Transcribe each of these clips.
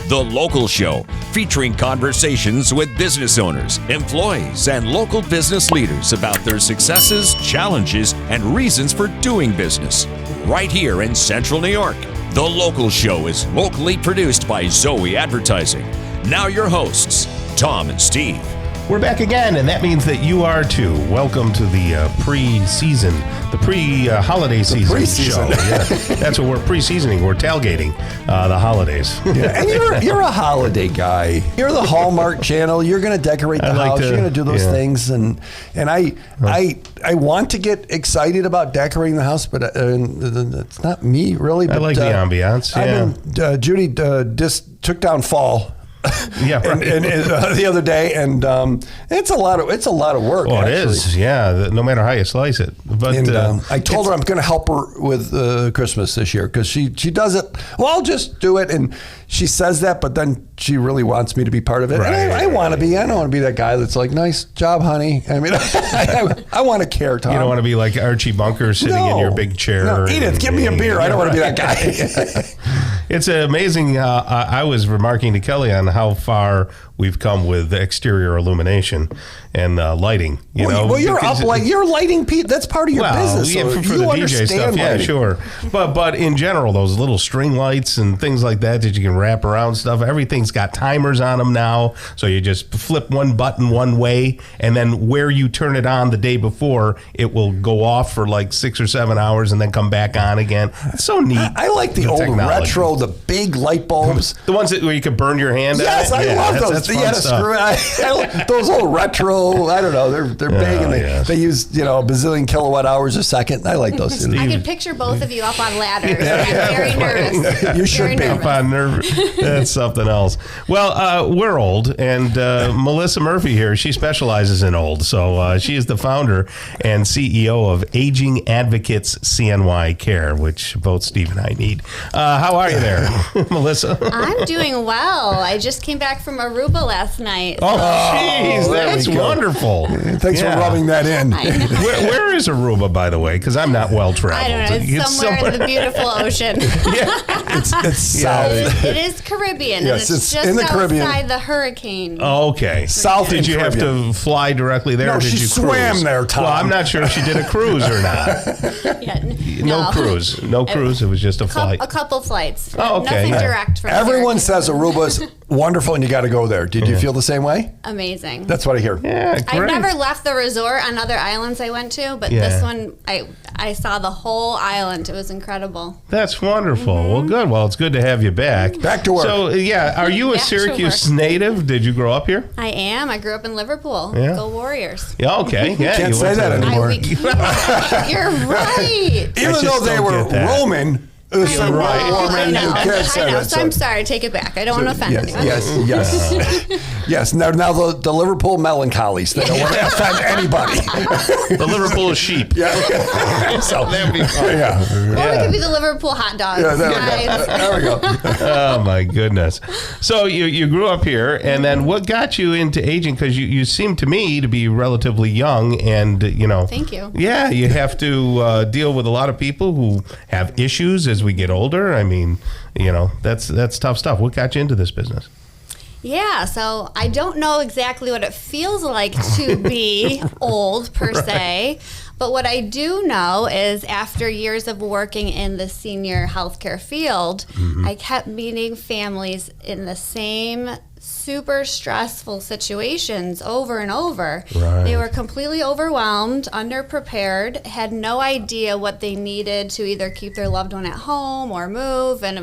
The Local Show, featuring conversations with business owners, employees, and local business leaders about their successes, challenges, and reasons for doing business. Right here in Central New York. The Local Show is locally produced by Zoe Advertising. Now your hosts, Tom and Steve. We're back again, and that means that you are too. Welcome to the pre-season, the pre-holiday season pre-season. show. Yeah. That's what we're pre-seasoning. We're tailgating the holidays. Yeah. And you're a holiday guy. You're the Hallmark Channel. You're going to decorate the house. You're going to do those things, and I want to get excited about decorating the house, but it's not me really. But, I like the ambiance. Yeah. Judy just took down fall. Yeah, right. and the other day, and it's a lot of work. Well, actually. it is, yeah. No matter how you slice it. But I told her I'm going to help her with Christmas this year because she does it. Well, I'll just do it, and she says that, but then she really wants me to be part of it. Right, and I want to be. I don't want to be that guy that's like, "Nice job, honey." I mean, I want to care, Tom. You don't want to be like Archie Bunker sitting in your big chair. No, Edith, give me a beer. I don't want to be that guy. It's amazing. I was remarking to Kelly on how far we've come with exterior illumination and lighting. Well, you're lighting. That's part of your business. Yeah, so for you the DJ understand stuff, lighting. yeah, sure. But in general, those little string lights and things like that you can wrap around stuff. Everything's got timers on them now, so you just flip one button one way, and then where you turn it on the day before, it will go off for like 6 or 7 hours and then come back on again. It's so neat. I like the old technology. Retro, the big light bulbs. The ones where you could burn your hand Yes, out? I love those. That's fun stuff. Those old retro, I don't know, they're big, and they use a bazillion kilowatt hours a second. I like those. I can picture both of you up on ladders. I'm very nervous. You should be. Up on that's something else. Well, we're old, and Melissa Murphy here, she specializes in old. So she is the founder and CEO of Aging Advocates CNY Care, which both Steve and I need. How are you there, Melissa? I'm doing well. I just came back from Aruba last night. Oh, jeez, that's wonderful. Thanks for rubbing that in. Where is Aruba, by the way? Because I'm not well traveled. I don't know. It's somewhere in the beautiful ocean. It's south. It is Caribbean. Yes, and it's just in the Caribbean. outside the hurricane. Oh, okay. South. Did you have to fly directly there? No, or did she you swam cruise? there, Tom. Well, I'm not sure if she did a cruise or not. No cruise. No cruise. It was just a flight. A couple flights. Oh, okay. Nothing direct from Everyone Syracuse. says Aruba's wonderful and you got to go there. Did you feel the same way? Amazing. That's what I hear. Yeah, I've great. never left the resort on other islands I went to, but this one, I saw the whole island. It was incredible. That's wonderful. Well, good. Well, it's good to have you back. Back to work. So, are you a Back to Syracuse work. native? Did you grow up here? I am. I grew up in Liverpool. Yeah. Go Warriors. Yeah, okay. Yeah, Can't you say went that to- anymore. You're right. Even just though they don't were get that. Roman, it's You're a right. Roman. I know. You can't say I know. that. So I'm sorry. Take it back. I don't want to offend anyone. Yes. Now the Liverpool Melancholies. They don't want to offend anybody. The Liverpool sheep. So That'd be fun. Or it could be the Liverpool hot dogs. Yeah, there we go. Oh, my goodness. So you grew up here, and then what got you into aging? Because you seem to me to be relatively young, and, Thank you. Yeah, you have to deal with a lot of people who have issues as we get older. I mean, that's tough stuff. What got you into this business? Yeah, so I don't know exactly what it feels like to be old per se, but what I do know is after years of working in the senior healthcare field, I kept meeting families in the same super stressful situations over and over. Right. They were completely overwhelmed, underprepared, had no idea what they needed to either keep their loved one at home or move, and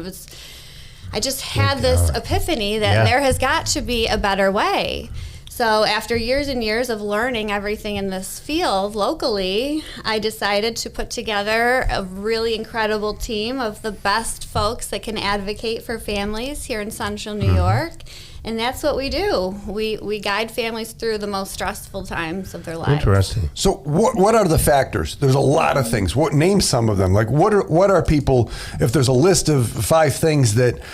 I just had this epiphany that there has got to be a better way. So after years and years of learning everything in this field locally, I decided to put together a really incredible team of the best folks that can advocate for families here in Central New York. And that's what we do. We guide families through the most stressful times of their lives. Interesting. So what are the factors? There's a lot of things. Name some of them. Like what are people, if there's a list of 5 things that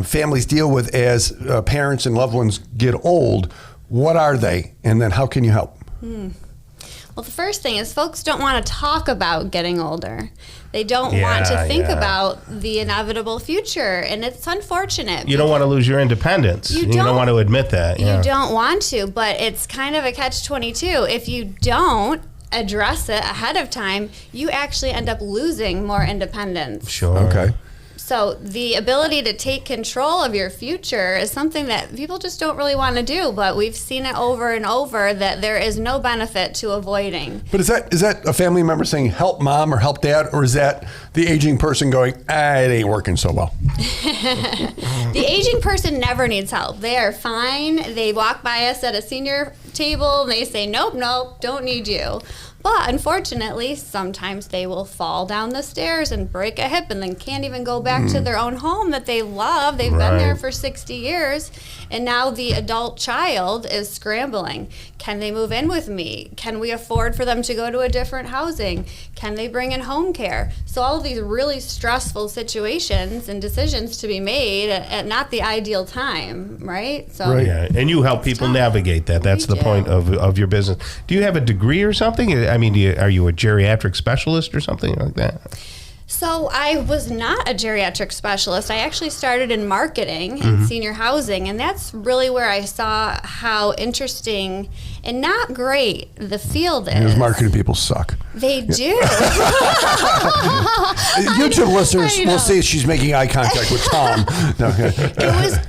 families deal with as parents and loved ones get old, what are they? And then how can you help? Well, Well, the first thing is folks don't want to talk about getting older. They don't want to think about the inevitable future, and it's unfortunate. You don't want to lose your independence. You don't want to admit that. You don't want to, but it's kind of a catch-22. If you don't address it ahead of time, you actually end up losing more independence. Sure. Okay. So the ability to take control of your future is something that people just don't really want to do, but we've seen it over and over that there is no benefit to avoiding. But is that a family member saying, help mom or help dad, or is that the aging person going, it ain't working so well? The aging person never needs help. They are fine. They walk by us at a senior table and they say, nope, don't need you. But unfortunately, sometimes they will fall down the stairs and break a hip and then can't even go back to their own home that they love. They've been there for 60 years. And now the adult child is scrambling. Can they move in with me? Can we afford for them to go to a different housing? Can they bring in home care? So all of these really stressful situations and decisions to be made at not the ideal time, right? So Yeah. And you help people navigate that. That's the point of your business. Do you have a degree or something? I mean, are you a geriatric specialist or something like that? So I was not a geriatric specialist. I actually started in marketing and senior housing, and that's really where I saw how interesting and not great the field is. Those marketing people suck. They do. YouTube listeners will see she's making eye contact with Tom.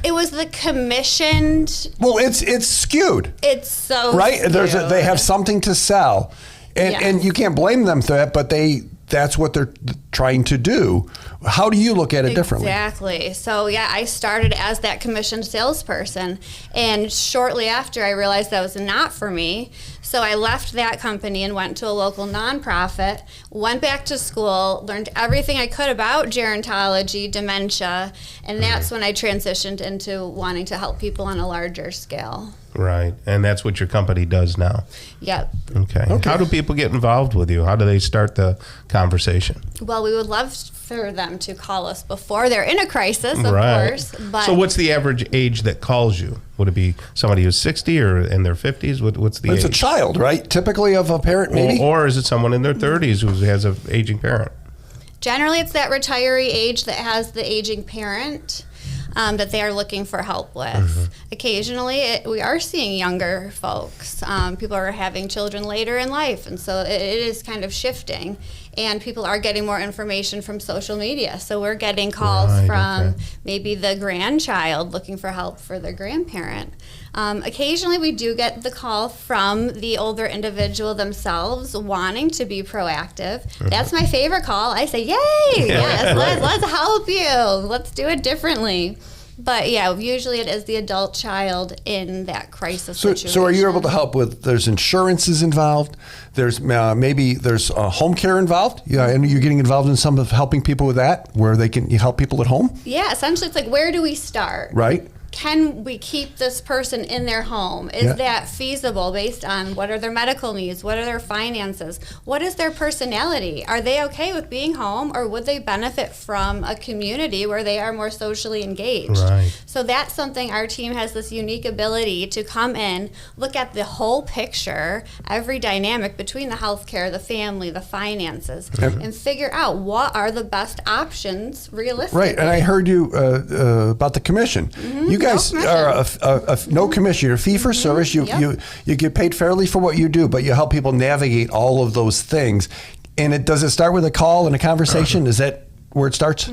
It was the commissioned. Well, it's skewed. It's so right. skewed. They have something to sell, and you can't blame them for that. But that's what they're trying to do. How do you look at it differently? Exactly. So I started as that commissioned salesperson, and shortly after I realized that was not for me. So I left that company and went to a local nonprofit, went back to school, learned everything I could about gerontology, dementia, and that's when I transitioned into wanting to help people on a larger scale. Right. And that's what your company does now. Yep. Okay. How do people get involved with you? How do they start the conversation? Well, we would love for them to call us before they're in a crisis, of course. But so what's the average age that calls you? Would it be somebody who's 60 or in their 50s? What's the age? It's a child, right? Typically of a parent, maybe? Or is it someone in their 30s who has an aging parent? Generally, it's that retiree age that has the aging parent that they are looking for help with. Occasionally, we are seeing younger folks. People are having children later in life, and so it is kind of shifting. And people are getting more information from social media. So we're getting calls from maybe the grandchild looking for help for their grandparent. Occasionally we do get the call from the older individual themselves wanting to be proactive. That's my favorite call. I say, yay, yes, let's help you. Let's do it differently. But usually it is the adult child in that crisis situation. So are you able to help with, there's insurances involved, there's there's home care involved, and you're getting involved in some of helping people with that, where they can help people at home? Yeah, essentially it's like, where do we start? Right. Can we keep this person in their home? Is that feasible based on what are their medical needs? What are their finances? What is their personality? Are they okay with being home, or would they benefit from a community where they are more socially engaged? Right. So that's something our team has this unique ability to come in, look at the whole picture, every dynamic between the healthcare, the family, the finances, and figure out what are the best options realistically. Right, and I heard you about the commission. You guys are a no commission. You're a fee for service. You get paid fairly for what you do, but you help people navigate all of those things. And does it start with a call and a conversation? Is that where it starts?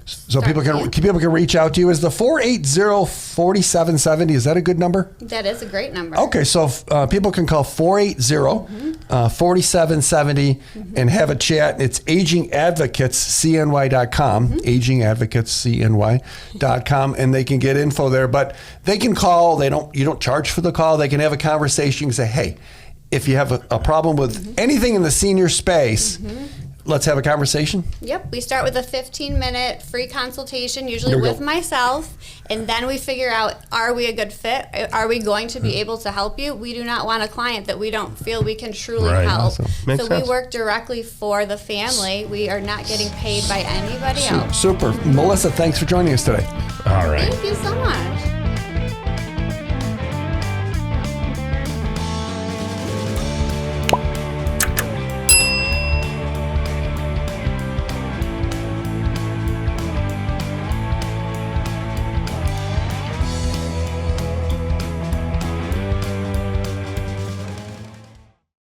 So people can reach out to you. Is the 480-4770, is that a good number? That is a great number. Okay, so people can call 480-4770 and have a chat. It's agingadvocatescny.com, agingadvocatescny.com, and they can get info there. But they can call. You don't charge for the call. They can have a conversation and say, hey, if you have a problem with anything in the senior space, let's have a conversation. Yep. We start with a 15-minute free consultation, usually with myself, and then we figure out, are we a good fit? Are we going to be able to help you? We do not want a client that we don't feel we can truly help. Awesome. Makes sense. We work directly for the family. We are not getting paid by anybody else. Super. Melissa, thanks for joining us today. All right. Thank you so much.